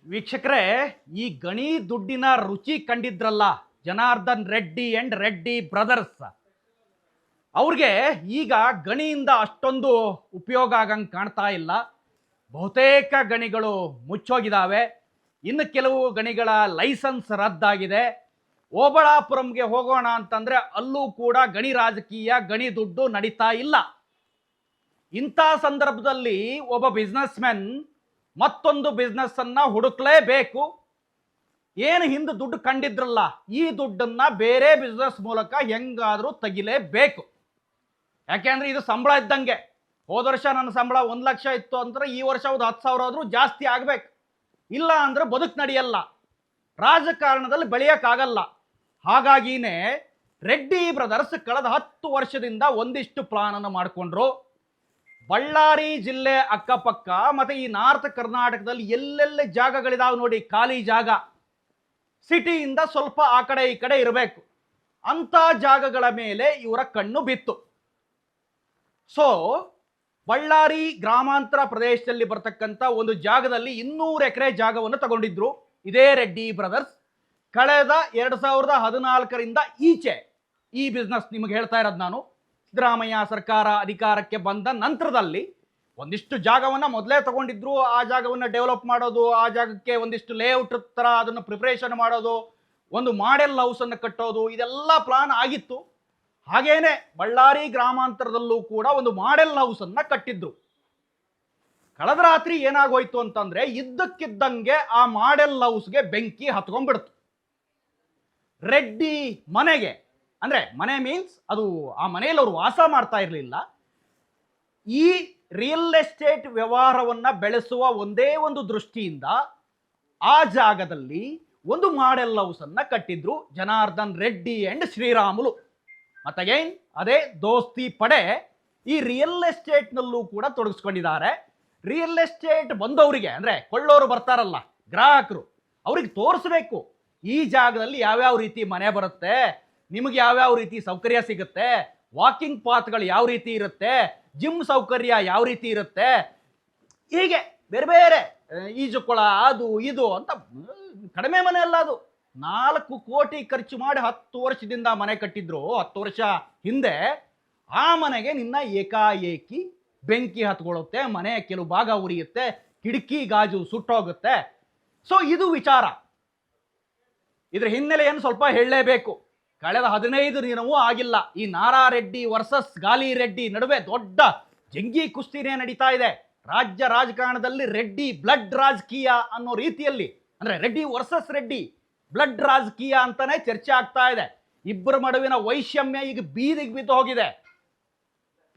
ವೀಕ್ಷಕರೇ, ಈ ಗಣಿ ದುಡ್ಡಿನ ರುಚಿ ಕಂಡಿದ್ರಲ್ಲ ಜನಾರ್ದನ್ ರೆಡ್ಡಿ ಅಂಡ್ ರೆಡ್ಡಿ ಬ್ರದರ್ಸ್, ಅವ್ರಿಗೆ ಈಗ ಗಣಿಯಿಂದ ಅಷ್ಟೊಂದು ಉಪಯೋಗ ಆಗಂಗೆ ಕಾಣ್ತಾ ಇಲ್ಲ. ಬಹುತೇಕ ಗಣಿಗಳು ಮುಚ್ಚೋಗಿದ್ದಾವೆ. ಇನ್ನು ಕೆಲವು ಗಣಿಗಳ ಲೈಸೆನ್ಸ್ ರದ್ದಾಗಿದೆ. ಓಬಳಾಪುರಂಗೆ ಹೋಗೋಣ ಅಂತಂದ್ರೆ ಅಲ್ಲೂ ಕೂಡ ಗಣಿ ರಾಜಕೀಯ, ಗಣಿ ದುಡ್ಡು ನಡೀತಾ ಇಲ್ಲ. ಇಂಥ ಸಂದರ್ಭದಲ್ಲಿ ಒಬ್ಬ ಬಿಸ್ನೆಸ್ ಮ್ಯಾನ್ ಮತ್ತೊಂದು ಬಿಸ್ನೆಸ್ ಅನ್ನ ಹುಡುಕ್ಲೇಬೇಕು. ಏನು ಹಿಂದೆ ದುಡ್ಡು ಕಂಡಿದ್ರಲ್ಲ, ಈ ದುಡ್ಡನ್ನ ಬೇರೆ ಬಿಸ್ನೆಸ್ ಮೂಲಕ ಹೆಂಗಾದ್ರೂ ತೆಗಿಲೇಬೇಕು. ಯಾಕೆಂದ್ರೆ ಇದು ಸಂಬಳ ಇದ್ದಂಗೆ. ಹೋದ ವರ್ಷ ನನ್ನ ಸಂಬಳ 1 ಲಕ್ಷ ಇತ್ತು ಅಂದ್ರೆ ಈ ವರ್ಷ 10,000 ಆದ್ರೂ ಜಾಸ್ತಿ ಆಗ್ಬೇಕು. ಇಲ್ಲ ಅಂದ್ರೆ ಬದುಕು ನಡೆಯಲ್ಲ, ರಾಜಕಾರಣದಲ್ಲಿ ಬೆಳೆಯಕ್ಕಾಗಲ್ಲ. ಹಾಗಾಗಿನೇ ರೆಡ್ಡಿ ಬ್ರದರ್ಸ್ ಕಳೆದ 10 ವರ್ಷದಿಂದ ಒಂದಿಷ್ಟು ಪ್ಲಾನ್ ಅನ್ನು ಮಾಡಿಕೊಂಡ್ರು. ಬಳ್ಳಾರಿ ಜಿಲ್ಲೆ ಅಕ್ಕಪಕ್ಕ ಮತ್ತೆ ಈ ನಾರ್ತ್ ಕರ್ನಾಟಕದಲ್ಲಿ ಎಲ್ಲೆಲ್ಲಿ ಜಾಗಗಳಿದಾವೆ ನೋಡಿ, ಖಾಲಿ ಜಾಗ, ಸಿಟಿಯಿಂದ ಸ್ವಲ್ಪ ಆ ಕಡೆ ಈ ಕಡೆ ಇರಬೇಕು ಅಂತ ಜಾಗಗಳ ಮೇಲೆ ಇವರ ಕಣ್ಣು ಬಿತ್ತು. ಸೊ ಬಳ್ಳಾರಿ ಗ್ರಾಮಾಂತರ ಪ್ರದೇಶದಲ್ಲಿ ಬರ್ತಕ್ಕಂಥ ಒಂದು ಜಾಗದಲ್ಲಿ 200 ಎಕರೆ ಜಾಗವನ್ನು ತಗೊಂಡಿದ್ರು ಇದೇ ರೆಡ್ಡಿ ಬ್ರದರ್ಸ್. ಕಳೆದ 2014ರಿಂದ ಈಚೆ ಈ ಬಿಸ್ನೆಸ್ ನಿಮಗೆ ಹೇಳ್ತಾ ಇರೋದು ನಾನು. ಸಿದ್ದರಾಮಯ್ಯ ಸರ್ಕಾರ ಅಧಿಕಾರಕ್ಕೆ ಬಂದ ನಂತರದಲ್ಲಿ ಒಂದಿಷ್ಟು ಜಾಗವನ್ನು ಮೊದಲೇ ತಗೊಂಡಿದ್ರು. ಆ ಜಾಗವನ್ನು ಡೆವಲಪ್ ಮಾಡೋದು, ಆ ಜಾಗಕ್ಕೆ ಒಂದಿಷ್ಟು ಲೇಔಟ್ ಥರ ಅದನ್ನು ಪ್ರಿಪರೇಷನ್ ಮಾಡೋದು, ಒಂದು ಮಾಡೆಲ್ ಹೌಸನ್ನು ಕಟ್ಟೋದು, ಇದೆಲ್ಲ ಪ್ಲಾನ್ ಆಗಿತ್ತು. ಹಾಗೇನೆ ಬಳ್ಳಾರಿ ಗ್ರಾಮಾಂತರದಲ್ಲೂ ಕೂಡ ಒಂದು ಮಾಡೆಲ್ ಹೌಸನ್ನು ಕಟ್ಟಿದ್ರು. ಕಳೆದ ರಾತ್ರಿ ಏನಾಗೋಯ್ತು ಅಂತಂದ್ರೆ, ಇದ್ದಕ್ಕಿದ್ದಂಗೆ ಆ ಮಾಡೆಲ್ ಹೌಸ್ಗೆ ಬೆಂಕಿ ಹತ್ಕೊಂಡ್ಬಿಡ್ತು. ರೆಡ್ಡಿ ಮನೆಗೆ, ಅಂದ್ರೆ ಮನೆ ಮೀನ್ಸ್ ಅದು ಆ ಮನೆಯಲ್ಲಿ ಅವರು ವಾಸ ಮಾಡ್ತಾ ಇರಲಿಲ್ಲ. ಈ ರಿಯಲ್ ಎಸ್ಟೇಟ್ ವ್ಯವಹಾರವನ್ನ ಬೆಳೆಸುವ ಒಂದೇ ಒಂದು ದೃಷ್ಟಿಯಿಂದ ಆ ಜಾಗದಲ್ಲಿ ಒಂದು ಮಾಡೆಲ್ ಹೌಸ್ ಅನ್ನ ಕಟ್ಟಿದ್ರು ಜನಾರ್ದನ್ ರೆಡ್ಡಿ ಅಂಡ್ ಶ್ರೀರಾಮುಲು. ಮತ್ತಗೇನ್ ಅದೇ ದೋಸ್ತಿ ಪಡೆ ಈ ರಿಯಲ್ ಎಸ್ಟೇಟ್ನಲ್ಲೂ ಕೂಡ ತೊಡಗಿಸ್ಕೊಂಡಿದ್ದಾರೆ. ರಿಯಲ್ ಎಸ್ಟೇಟ್ ಬಂದವರಿಗೆ, ಅಂದ್ರೆ ಕೊಳ್ಳೋರು ಬರ್ತಾರಲ್ಲ ಗ್ರಾಹಕರು, ಅವ್ರಿಗೆ ತೋರಿಸ್ಬೇಕು ಈ ಜಾಗದಲ್ಲಿ ಯಾವ್ಯಾವ ರೀತಿ ಮನೆ ಬರುತ್ತೆ, ನಿಮಗೆ ಯಾವ್ಯಾವ ರೀತಿ ಸೌಕರ್ಯ ಸಿಗುತ್ತೆ, ವಾಕಿಂಗ್ ಪಾತ್ಗಳು ಯಾವ ರೀತಿ ಇರುತ್ತೆ, ಜಿಮ್ ಸೌಕರ್ಯ ಯಾವ ರೀತಿ ಇರುತ್ತೆ, ಹೀಗೆ ಬೇರೆ ಬೇರೆ ಈಜುಕೊಳ ಅದು ಇದು ಅಂತ. ಕಡಿಮೆ ಮನೆ ಅಲ್ಲ ಅದು, 4 ಕೋಟಿ ಖರ್ಚು ಮಾಡಿ 10 ವರ್ಷದಿಂದ ಮನೆ ಕಟ್ಟಿದ್ರು. 10 ವರ್ಷ ಹಿಂದೆ ಆ ಮನೆಗೆ ನಿನ್ನ ಏಕಾಏಕಿ ಬೆಂಕಿ ಹತ್ಕೊಳ್ಳುತ್ತೆ, ಮನೆ ಕೆಲವು ಭಾಗ ಉರಿಯುತ್ತೆ, ಕಿಟಕಿ ಗಾಜು ಸುಟ್ಟೋಗುತ್ತೆ. ಸೊ ಇದು ವಿಚಾರ. ಇದ್ರ ಹಿನ್ನೆಲೆಯನ್ನು ಸ್ವಲ್ಪ ಹೇಳಲೇಬೇಕು. ಕಳೆದ 15 ದಿನವೂ ಆಗಿಲ್ಲ, ಈ ನಾರಾ ರೆಡ್ಡಿ ವರ್ಸಸ್ ಗಾಲಿ ರೆಡ್ಡಿ ನಡುವೆ ದೊಡ್ಡ ಜಂಗಿ ಕುಸ್ತಿನೇ ನಡೀತಾ ಇದೆ. ರಾಜ್ಯ ರಾಜಕಾರಣದಲ್ಲಿ ರೆಡ್ಡಿ ಬ್ಲಡ್ ರಾಜಕೀಯ ಅನ್ನೋ ರೀತಿಯಲ್ಲಿ, ಅಂದ್ರೆ ರೆಡ್ಡಿ ವರ್ಸಸ್ ರೆಡ್ಡಿ ಬ್ಲಡ್ ರಾಜಕೀಯ ಅಂತಾನೆ ಚರ್ಚೆ ಆಗ್ತಾ ಇದೆ. ಇಬ್ಬರ ನಡುವಿನ ವೈಷಮ್ಯ ಈಗ ಬೀದಿಗೆ ಬಿದ್ದು ಹೋಗಿದೆ.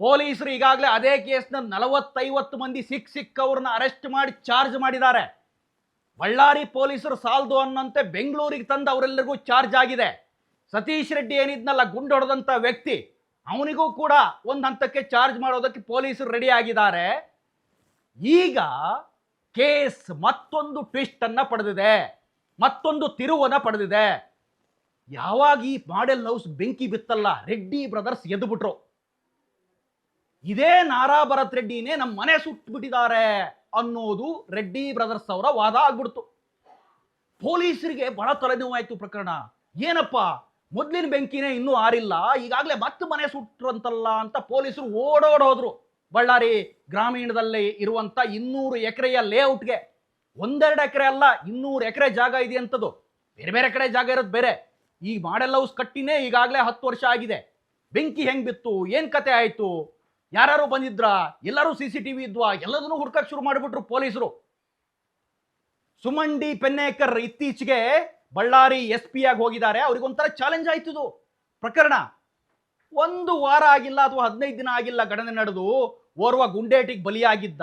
ಪೊಲೀಸರು ಈಗಾಗಲೇ ಅದೇ ಕೇಸ್ನ 40-50 ಮಂದಿ ಸಿಕ್ಕವ್ರನ್ನ ಅರೆಸ್ಟ್ ಮಾಡಿ ಚಾರ್ಜ್ ಮಾಡಿದ್ದಾರೆ. ಬಳ್ಳಾರಿ ಪೊಲೀಸರು ಸಾಲ್ದು ಅನ್ನಂತೆ ಬೆಂಗಳೂರಿಗೆ ತಂದು ಅವರೆಲ್ಲರಿಗೂ ಚಾರ್ಜ್ ಆಗಿದೆ. ಸತೀಶ್ ರೆಡ್ಡಿ ಏನಿದ್ನಲ್ಲ ಗುಂಡು ಹೊಡೆದಂತ ವ್ಯಕ್ತಿ, ಅವನಿಗೂ ಕೂಡ ಒಂದು ಹಂತಕ್ಕೆ ಚಾರ್ಜ್ ಮಾಡೋದಕ್ಕೆ ಪೊಲೀಸರು ರೆಡಿ ಆಗಿದ್ದಾರೆ. ಈಗ ಕೇಸ್ ಮತ್ತೊಂದು ಟ್ವಿಸ್ಟ್ ಅನ್ನ ಪಡೆದಿದೆ, ಮತ್ತೊಂದು ತಿರುವನ್ನ ಪಡೆದಿದೆ. ಯಾವಾಗ ಈ ಮಾಡೆಲ್ ಹೌಸ್ ಬೆಂಕಿ ಬಿತ್ತಲ್ಲ, ರೆಡ್ಡಿ ಬ್ರದರ್ಸ್ ಎದ್ದುಬಿಟ್ರು. ಇದೇ ನಾರಾ ಭರತ್ ರೆಡ್ಡಿನೇ ನಮ್ಮ ಮನೆ ಸುಟ್ಟುಬಿಟ್ಟಿದ್ದಾರೆ ಅನ್ನೋದು ರೆಡ್ಡಿ ಬ್ರದರ್ಸ್ ಅವರ ವಾದ ಆಗ್ಬಿಡ್ತು. ಪೊಲೀಸರಿಗೆ ಬಹಳ ತಲೆನೋವಾಯ್ತು ಪ್ರಕರಣ. ಏನಪ್ಪ, ಮೊದ್ಲಿನ ಬೆಂಕಿನೇ ಇನ್ನೂ ಆರಿಲ್ಲ, ಈಗಾಗಲೇ ಮತ್ತೆ ಮನೆ ಸುಟ್ರು ಅಂತಲ್ಲ ಅಂತ ಪೊಲೀಸರು ಓಡೋಡೋದ್ರು. ಬಳ್ಳಾರಿ ಗ್ರಾಮೀಣದಲ್ಲಿ ಇರುವಂತ 200 ಎಕರೆಯ ಲೇಔಟ್ಗೆ, 1-2 ಎಕರೆ ಅಲ್ಲ, 200 ಎಕರೆ ಜಾಗ ಇದೆಯಂಥದ್ದು. ಬೇರೆ ಬೇರೆ ಕಡೆ ಜಾಗ ಇರೋದು ಬೇರೆ. ಈ ಮಾಡೆಲ್ ಹೌಸ್ ಕಟ್ಟಿನೇ ಈಗಾಗಲೇ 10 ವರ್ಷ ಆಗಿದೆ. ಬೆಂಕಿ ಹೆಂಗ್ ಬಿತ್ತು, ಏನ್ ಕತೆ ಆಯ್ತು, ಯಾರು ಬಂದಿದ್ರ, ಎಲ್ಲರೂ CCTV ಇದ್ವಾ, ಎಲ್ಲದನ್ನು ಹುಡ್ಕಕ್ ಶುರು ಮಾಡಿಬಿಟ್ರು ಪೊಲೀಸರು. ಸುಮಂಡಿ ಪೆನ್ನೇಕರ್ ಇತ್ತೀಚೆಗೆ ಬಳ್ಳಾರಿ SP ಆಗಿ ಹೋಗಿದ್ದಾರೆ. ಅವ್ರಿಗೊಂಥರ ಚಾಲೆಂಜ್ ಆಯ್ತದು ಪ್ರಕರಣ. 1 ವಾರ ಆಗಿಲ್ಲ ಅಥವಾ 15 ದಿನ ಆಗಿಲ್ಲ ಘಟನೆ ನಡೆದು, ಓರ್ವ ಗುಂಡೇಟಿಗೆ ಬಲಿಯಾಗಿದ್ದ.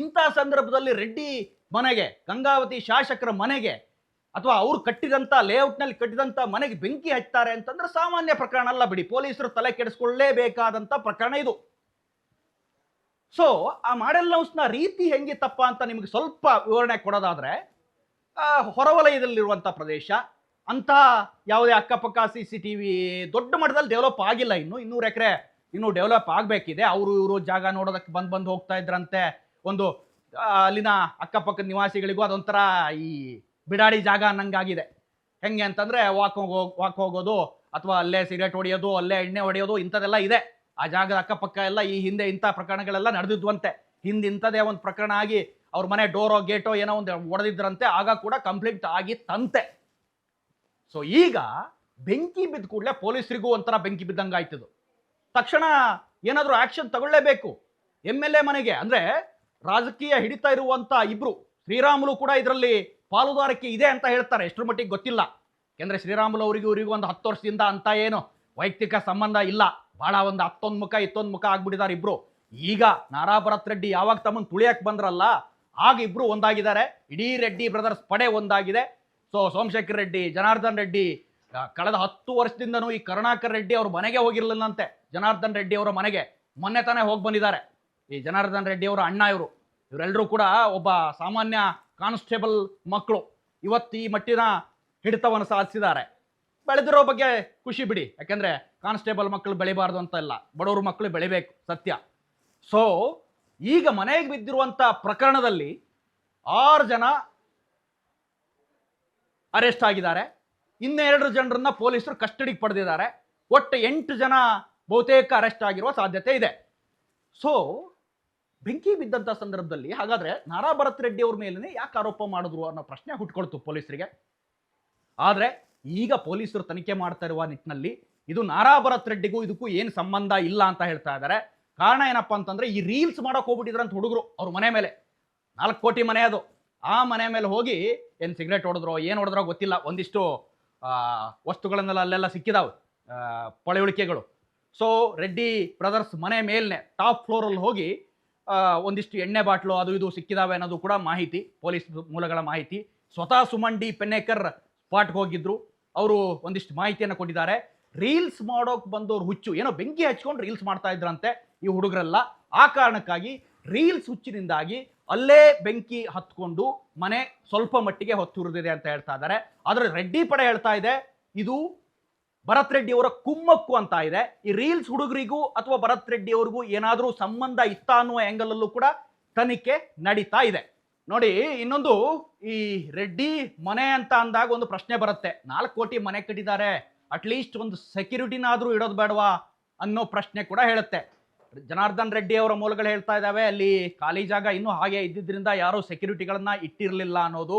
ಇಂಥ ಸಂದರ್ಭದಲ್ಲಿ ರೆಡ್ಡಿ ಮನೆಗೆ, ಗಂಗಾವತಿ ಶಾಸಕರ ಮನೆಗೆ, ಅಥವಾ ಅವ್ರು ಕಟ್ಟಿದಂತ ಲೇಔಟ್ನಲ್ಲಿ ಕಟ್ಟಿದಂತ ಮನೆಗೆ ಬೆಂಕಿ ಹಚ್ತಾರೆ ಅಂತಂದ್ರೆ ಸಾಮಾನ್ಯ ಪ್ರಕರಣ ಅಲ್ಲ ಬಿಡಿ. ಪೊಲೀಸರು ತಲೆ ಕೆಡಿಸ್ಕೊಳ್ಳೇಬೇಕಾದಂತ ಪ್ರಕರಣ ಇದು. ಸೊ ಆ ಮಾಡೆಲ್ ಹೌಸ್ನ ರೀತಿ ಹೆಂಗಿತ್ತಪ್ಪ ಅಂತ ನಿಮಗೆ ಸ್ವಲ್ಪ ವಿವರಣೆ ಕೊಡೋದಾದ್ರೆ, ಹೊರವಲಯದಲ್ಲಿರುವಂಥ ಪ್ರದೇಶ, ಅಂತ ಯಾವುದೇ ಅಕ್ಕಪಕ್ಕ CCTV ದೊಡ್ಡ ಮಟ್ಟದಲ್ಲಿ ಡೆವಲಪ್ ಆಗಿಲ್ಲ. ಇನ್ನು 200 ಎಕರೆ ಇನ್ನೂ ಡೆವಲಪ್ ಆಗಬೇಕಿದೆ. ಅವರು ಇವರು ಜಾಗ ನೋಡೋದಕ್ಕೆ ಬಂದು ಹೋಗ್ತಾ ಇದ್ರಂತೆ. ಒಂದು ಅಲ್ಲಿನ ಅಕ್ಕಪಕ್ಕದ ನಿವಾಸಿಗಳಿಗೂ ಅದೊಂಥರ ಈ ಬಿಡಾಡಿ ಜಾಗ ಅನ್ನಂಗಾಗಿದೆ. ಹೆಂಗೆ ಅಂತಂದ್ರೆ ವಾಕ್ ಹೋಗೋದು ಅಥವಾ ಅಲ್ಲೇ ಸಿಗರೇಟ್ ಹೊಡೆಯೋದು, ಅಲ್ಲೇ ಎಣ್ಣೆ ಹೊಡೆಯೋದು ಇಂಥದ್ದೆಲ್ಲ ಇದೆ. ಆ ಜಾಗದ ಅಕ್ಕಪಕ್ಕ ಎಲ್ಲ ಈ ಹಿಂದೆ ಇಂಥ ಪ್ರಕರಣಗಳೆಲ್ಲ ನಡೆದಿದ್ವಂತೆ. ಹಿಂದೆ ಇಂಥದೇ ಒಂದು ಪ್ರಕರಣ ಆಗಿ ಅವ್ರ ಮನೆ ಡೋರೋ ಗೇಟೋ ಏನೋ ಒಂದು ಹೊಡೆದಿದ್ರಂತೆ, ಆಗ ಕೂಡ ಕಂಪ್ಲೇಂಟ್ ಆಗಿತ್ತಂತೆ. ಸೊ ಈಗ ಬೆಂಕಿ ಬಿದ್ದ ಕೂಡಲೇ ಪೊಲೀಸರಿಗೂ ಒಂಥರ ಬೆಂಕಿ ಬಿದ್ದಂಗೆ ಆಯ್ತದು. ತಕ್ಷಣ ಏನಾದರೂ ಆಕ್ಷನ್ ತಗೊಳ್ಳೇಬೇಕು. MLA ಮನೆಗೆ ಅಂದ್ರೆ ರಾಜಕೀಯ ಹಿಡಿತಾ ಇರುವಂತ ಇಬ್ರು ಶ್ರೀರಾಮುಲು ಕೂಡ ಇದರಲ್ಲಿ ಪಾಲುದಾರಿಕೆ ಇದೆ ಅಂತ ಹೇಳ್ತಾರೆ. ಎಷ್ಟರ ಮಟ್ಟಿಗೆ ಗೊತ್ತಿಲ್ಲ. ಯಾಕೆಂದ್ರೆ ಶ್ರೀರಾಮುಲು ಅವರಿಗೂ ಇವರಿಗೂ ಒಂದು 10 ವರ್ಷದಿಂದ ಅಂತ ಏನು ವೈಯಕ್ತಿಕ ಸಂಬಂಧ ಇಲ್ಲ. ಬಹಳ ಒಂದು 11 ಮುಖ 11 ಮುಖ ಆಗ್ಬಿಟ್ಟಿದ್ದಾರೆ ಇಬ್ರು. ಈಗ ನಾರಾ ಭರತ್ ರೆಡ್ಡಿ ಯಾವಾಗ ತಮ್ಮನ್ನು ತುಳಿಯಕ್ ಬಂದ್ರಲ್ಲ, ಆಗ ಇಬ್ರು ಒಂದಾಗಿದ್ದಾರೆ. ಇಡೀ ರೆಡ್ಡಿ ಬ್ರದರ್ಸ್ ಪಡೆ ಒಂದಾಗಿದೆ. ಸೊ ಸೋಮಶೇಖರ್ ರೆಡ್ಡಿ, ಜನಾರ್ದನ್ ರೆಡ್ಡಿ ಕಳೆದ 10 ವರ್ಷದಿಂದನೂ ಈ ಕರುಣಾಕರ್ ರೆಡ್ಡಿ ಅವ್ರ ಮನೆಗೆ ಹೋಗಿರ್ಲಿಲ್ಲಂತೆ. ಜನಾರ್ದನ್ ರೆಡ್ಡಿ ಅವರ ಮನೆಗೆ ಮೊನ್ನೆ ತಾನೇ ಹೋಗಿ ಬಂದಿದ್ದಾರೆ. ಈ ಜನಾರ್ದನ್ ರೆಡ್ಡಿ ಅವರ ಅಣ್ಣ ಇವರೆಲ್ಲರೂ ಕೂಡ ಒಬ್ಬ ಸಾಮಾನ್ಯ ಕಾನ್ಸ್ಟೇಬಲ್ ಮಕ್ಕಳು. ಇವತ್ತು ಈ ಮಟ್ಟಿನ ಹಿಡಿತವನ್ನು ಸಾಧಿಸಿದ್ದಾರೆ. ಬೆಳೆದಿರೋ ಬಗ್ಗೆ ಖುಷಿ ಬಿಡಿ. ಯಾಕೆಂದ್ರೆ ಕಾನ್ಸ್ಟೇಬಲ್ ಮಕ್ಕಳು ಬೆಳಿಬಾರ್ದು ಅಂತ ಇಲ್ಲ, ಬಡವರು ಮಕ್ಕಳು ಬೆಳಿಬೇಕು, ಸತ್ಯ. ಸೊ ಈಗ ಮನೆಗೆ ಬಿದ್ದಿರುವಂತ ಪ್ರಕರಣದಲ್ಲಿ 6 ಜನ ಅರೆಸ್ಟ್ ಆಗಿದ್ದಾರೆ. ಇನ್ನೆರಡು ಜನರನ್ನ ಪೊಲೀಸರು ಕಸ್ಟಡಿಗೆ ಪಡೆದಿದ್ದಾರೆ. ಒಟ್ಟು 8 ಜನ ಬಹುತೇಕ ಅರೆಸ್ಟ್ ಆಗಿರುವ ಸಾಧ್ಯತೆ ಇದೆ. ಸೊ ಬೆಂಕಿ ಬಿದ್ದಂಥ ಸಂದರ್ಭದಲ್ಲಿ ಹಾಗಾದ್ರೆ ನಾರಾ ಭರತ್ ರೆಡ್ಡಿ ಅವ್ರ ಮೇಲೇ ಯಾಕೆ ಆರೋಪ ಮಾಡಿದ್ರು ಅನ್ನೋ ಪ್ರಶ್ನೆ ಹುಟ್ಕೊಳ್ತು ಪೊಲೀಸರಿಗೆ. ಆದರೆ ಈಗ ಪೊಲೀಸರು ತನಿಖೆ ಮಾಡ್ತಾ ಇರುವ ನಿಟ್ಟಿನಲ್ಲಿ ಇದು ನಾರಾ ಭರತ್ ರೆಡ್ಡಿಗೂ ಇದಕ್ಕೂ ಏನು ಸಂಬಂಧ ಇಲ್ಲ ಅಂತ ಹೇಳ್ತಾ ಇದ್ದಾರೆ. ಕಾರಣ ಏನಪ್ಪಾ ಅಂತಂದ್ರೆ ಈ ರೀಲ್ಸ್ ಮಾಡೋಕೆ ಹೋಗ್ಬಿಟ್ಟಿದ್ರಂತ ಹುಡುಗರು ಅವ್ರ ಮನೆ ಮೇಲೆ. 4 ಕೋಟಿ ಮನೆ ಅದು. ಆ ಮನೆ ಮೇಲೆ ಹೋಗಿ ಏನು ಸಿಗರೇಟ್ ಹೊಡೆದ್ರೋ ಏನು ಹೊಡೆದ್ರೋ ಗೊತ್ತಿಲ್ಲ, ಒಂದಿಷ್ಟು ವಸ್ತುಗಳನ್ನೆಲ್ಲ ಅಲ್ಲೆಲ್ಲ ಸಿಕ್ಕಿದಾವೆ, ಪಳೆಯುಳಿಕೆಗಳು. ಸೊ ರೆಡ್ಡಿ ಬ್ರದರ್ಸ್ ಮನೆ ಮೇಲ್ನೆ ಟಾಪ್ ಫ್ಲೋರಲ್ಲಿ ಹೋಗಿ ಒಂದಿಷ್ಟು ಎಣ್ಣೆ ಬಾಟ್ಲು ಅದು ಇದು ಸಿಕ್ಕಿದಾವೆ ಅನ್ನೋದು ಕೂಡ ಮಾಹಿತಿ, ಪೊಲೀಸ್ ಮೂಲಗಳ ಮಾಹಿತಿ. ಸ್ವತಃ ಸುಮನ್ ಡಿ ಪೆನ್ನೇಕರ್ ಸ್ಪಾಟ್ಗೆ ಹೋಗಿದ್ರು. ಅವರು ಒಂದಿಷ್ಟು ಮಾಹಿತಿಯನ್ನು ಕೊಟ್ಟಿದ್ದಾರೆ. ರೀಲ್ಸ್ ಮಾಡೋಕೆ ಬಂದವ್ರು ಹುಚ್ಚು ಏನೋ ಬೆಂಕಿ ಹಚ್ಕೊಂಡು ರೀಲ್ಸ್ ಮಾಡ್ತಾ ಇದ್ರಂತೆ ಈ ಹುಡುಗರೆಲ್ಲ. ಆ ಕಾರಣಕ್ಕಾಗಿ ರೀಲ್ಸ್ ಹುಚ್ಚಿನಿಂದಾಗಿ ಅಲ್ಲೇ ಬೆಂಕಿ ಹತ್ಕೊಂಡು ಮನೆ ಸ್ವಲ್ಪ ಮಟ್ಟಿಗೆ ಹೊತ್ತುರಿದಿದೆ ಅಂತ ಹೇಳ್ತಾ ಇದ್ದಾರೆ. ಆದರೆ ರೆಡ್ಡಿ ಪಡೆ ಹೇಳ್ತಾ ಇದೆ ಇದು ಭರತ್ ರೆಡ್ಡಿ ಅವರ ಕುಮ್ಮಕ್ಕು ಅಂತ ಇದೆ. ಈ ರೀಲ್ಸ್ ಹುಡುಗರಿಗೂ ಅಥವಾ ಭರತ್ ರೆಡ್ಡಿ ಅವ್ರಿಗೂ ಏನಾದರೂ ಸಂಬಂಧ ಇತ್ತ ಅನ್ನುವ ಆ್ಯಂಗಲ್ ಅಲ್ಲೂ ಕೂಡ ತನಿಖೆ ನಡೀತಾ ಇದೆ. ನೋಡಿ, ಇನ್ನೊಂದು ಈ ರೆಡ್ಡಿ ಮನೆ ಅಂತ ಅಂದಾಗ ಒಂದು ಪ್ರಶ್ನೆ ಬರುತ್ತೆ. 4 ಕೋಟಿ ಮನೆ ಕಟ್ಟಿದ್ದಾರೆ, ಅಟ್ಲೀಸ್ಟ್ ಒಂದು ಸೆಕ್ಯೂರಿಟಿನಾದರೂ ಇಡೋದು ಬೇಡವಾ ಅನ್ನೋ ಪ್ರಶ್ನೆ ಕೂಡ ಹೇಳುತ್ತೆ. ಜನಾರ್ದನ್ ರೆಡ್ಡಿ ಅವರ ಮೂಲಗಳು ಹೇಳ್ತಾ ಇದ್ದಾವೆ ಅಲ್ಲಿ ಖಾಲಿ ಜಾಗ ಇನ್ನೂ ಹಾಗೆ ಇದ್ದಿದ್ದರಿಂದ ಯಾರೂ ಸೆಕ್ಯೂರಿಟಿಗಳನ್ನ ಇಟ್ಟಿರಲಿಲ್ಲ ಅನ್ನೋದು.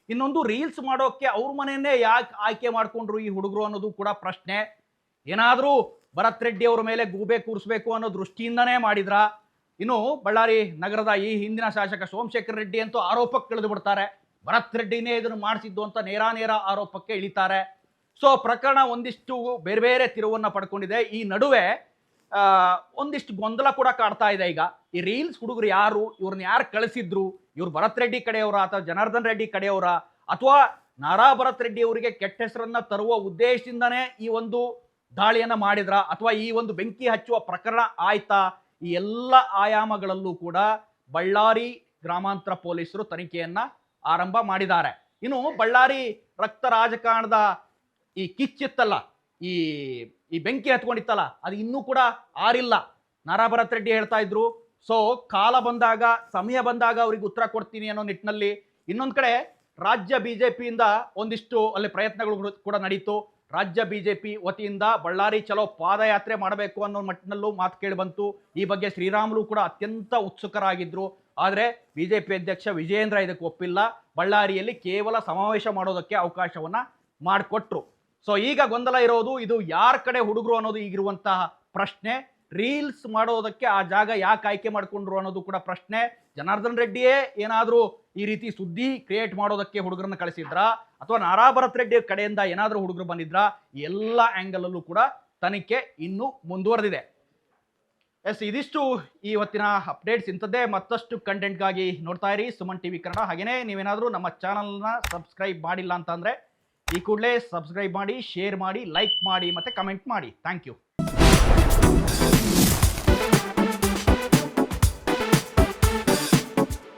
ಇನ್ನೊಂದು ರೀಲ್ಸ್ ಮಾಡೋಕ್ಕೆ ಅವ್ರ ಮನೆಯನ್ನೇ ಯಾಕೆ ಆಯ್ಕೆ ಮಾಡಿಕೊಂಡ್ರು ಈ ಹುಡುಗರು ಅನ್ನೋದು ಕೂಡ ಪ್ರಶ್ನೆ. ಏನಾದರೂ ಭರತ್ ರೆಡ್ಡಿ ಅವರ ಮೇಲೆ ಗೂಬೆ ಕೂರಿಸ್ಬೇಕು ಅನ್ನೋ ದೃಷ್ಟಿಯಿಂದನೇ ಮಾಡಿದ್ರ? ಇನ್ನು ಬಳ್ಳಾರಿ ನಗರದ ಈ ಹಿಂದಿನ ಶಾಸಕ ಸೋಮಶೇಖರ್ ರೆಡ್ಡಿ ಅಂತೂ ಆರೋಪಕ್ಕೆ ಇಳಿದು ಬಿಡ್ತಾರೆ. ಭರತ್ ರೆಡ್ಡಿನೇ ಇದನ್ನು ಮಾಡಿಸಿದ್ದು ಅಂತ ನೇರ ಆರೋಪಕ್ಕೆ ಇಳಿತಾರೆ. ಸೊ ಪ್ರಕರಣ ಒಂದಿಷ್ಟು ಬೇರೆ ಬೇರೆ ತಿರುವನ್ನು ಪಡ್ಕೊಂಡಿದೆ. ಈ ನಡುವೆ ಒಂದಿಷ್ಟು ಗೊಂದಲ ಕೂಡ ಕಾಡ್ತಾ ಇದೆ. ಈಗ ಈ ರೀಲ್ಸ್ ಹುಡುಗರು ಯಾರು, ಇವ್ರನ್ನ ಯಾರು ಕಳಿಸಿದ್ರು, ಇವ್ರು ಭರತ್ ರೆಡ್ಡಿ ಕಡೆಯವರ ಅಥವಾ ಜನಾರ್ದನ್ ರೆಡ್ಡಿ ಕಡೆಯವರ ಅಥವಾ ನಾರಾ ಭರತ್ ರೆಡ್ಡಿ ಅವರಿಗೆ ಕೆಟ್ಟ ಹೆಸರನ್ನ ತರುವ ಉದ್ದೇಶದಿಂದನೇ ಈ ಒಂದು ದಾಳಿಯನ್ನ ಮಾಡಿದ್ರ ಅಥವಾ ಈ ಒಂದು ಬೆಂಕಿ ಹಚ್ಚುವ ಪ್ರಕರಣ ಆಯ್ತಾ? ಈ ಎಲ್ಲ ಆಯಾಮಗಳಲ್ಲೂ ಕೂಡ ಬಳ್ಳಾರಿ ಗ್ರಾಮಾಂತರ ಪೊಲೀಸರು ತನಿಖೆಯನ್ನ ಆರಂಭ ಮಾಡಿದ್ದಾರೆ. ಇನ್ನು ಬಳ್ಳಾರಿ ರಕ್ತ ರಾಜಕಾರಣದ ಈ ಕಿಚ್ಚಿತ್ತಲ್ಲ, ಈ ಬೆಂಕಿ ಹತ್ಕೊಂಡಿತ್ತಲ್ಲ, ಅದು ಇನ್ನೂ ಕೂಡ ಆರಿಲ್ಲ. ನಾರಾ ಭರತ್ ರೆಡ್ಡಿ ಹೇಳ್ತಾ ಇದ್ರು ಸೊ ಕಾಲ ಬಂದಾಗ ಸಮಯ ಬಂದಾಗ ಅವ್ರಿಗೆ ಉತ್ತರ ಕೊಡ್ತೀನಿ ಅನ್ನೋ ನಿಟ್ಟಿನಲ್ಲಿ. ಇನ್ನೊಂದು ಕಡೆ ರಾಜ್ಯ ಬಿಜೆಪಿಯಿಂದ ಒಂದಿಷ್ಟು ಅಲ್ಲಿ ಪ್ರಯತ್ನಗಳು ಕೂಡ ನಡೀತು. ರಾಜ್ಯ ಬಿಜೆಪಿ ವತಿಯಿಂದ ಬಳ್ಳಾರಿ ಚಲೋ ಪಾದಯಾತ್ರೆ ಮಾಡಬೇಕು ಅನ್ನೋ ಮಟ್ಟಿನಲ್ಲೂ ಮಾತು ಕೇಳಿ ಬಂತು. ಈ ಬಗ್ಗೆ ಶ್ರೀರಾಮುಲು ಕೂಡ ಅತ್ಯಂತ ಉತ್ಸುಕರಾಗಿದ್ರು. ಆದರೆ ಬಿಜೆಪಿ ಅಧ್ಯಕ್ಷ ವಿಜಯೇಂದ್ರ ಇದಕ್ಕೆ ಒಪ್ಪಿಲ್ಲ. ಬಳ್ಳಾರಿಯಲ್ಲಿ ಕೇವಲ ಸಮಾವೇಶ ಮಾಡೋದಕ್ಕೆ ಅವಕಾಶವನ್ನ ಮಾಡಿಕೊಟ್ರು. ಸೊ ಈಗ ಗೊಂದಲ ಇರೋದು ಇದು ಯಾರ ಕಡೆ ಹುಡುಗರು ಅನ್ನೋದು ಈಗಿರುವಂತಹ ಪ್ರಶ್ನೆ. ರೀಲ್ಸ್ ಮಾಡೋದಕ್ಕೆ ಆ ಜಾಗ ಯಾಕೆ ಆಯ್ಕೆ ಮಾಡಿಕೊಂಡ್ರು ಅನ್ನೋದು ಕೂಡ ಪ್ರಶ್ನೆ. ಜನಾರ್ದನ್ ರೆಡ್ಡಿಯೇ ಏನಾದರೂ ಈ ರೀತಿ ಸುದ್ದಿ ಕ್ರಿಯೇಟ್ ಮಾಡೋದಕ್ಕೆ ಹುಡುಗರನ್ನ ಕಳಿಸಿದ್ರಾ ಅಥವಾ ನಾರಾ ಭರತ್ ರೆಡ್ಡಿ ಕಡೆಯಿಂದ ಏನಾದರೂ ಹುಡುಗರು ಬಂದಿದ್ರಾ? ಎಲ್ಲ ಆ್ಯಂಗಲ್ ಅಲ್ಲೂ ಕೂಡ ತನಿಖೆ ಇನ್ನೂ ಮುಂದುವರೆದಿದೆ. ಇದಿಷ್ಟು ಈ ಹೊತ್ತಿನ ಅಪ್ಡೇಟ್ಸ್. ಇಂಥದ್ದೇ ಮತ್ತಷ್ಟು ಕಂಟೆಂಟ್ಗಾಗಿ ನೋಡ್ತಾ ಇರಿ ಸುಮನ್ ಟಿವಿ ಕನ್ನಡ. ಹಾಗೆಯೇ ನೀವೇನಾದರೂ ನಮ್ಮ ಚಾನಲ್ನ ಸಬ್ಸ್ಕ್ರೈಬ್ ಮಾಡಿಲ್ಲ ಅಂತಂದರೆ ಈ ಕೂಡಲೇ ಸಬ್ಸ್ಕ್ರೈಬ್ ಮಾಡಿ, ಶೇರ್ ಮಾಡಿ, ಲೈಕ್ ಮಾಡಿ ಮತ್ತು ಕಮೆಂಟ್ ಮಾಡಿ. Thank you.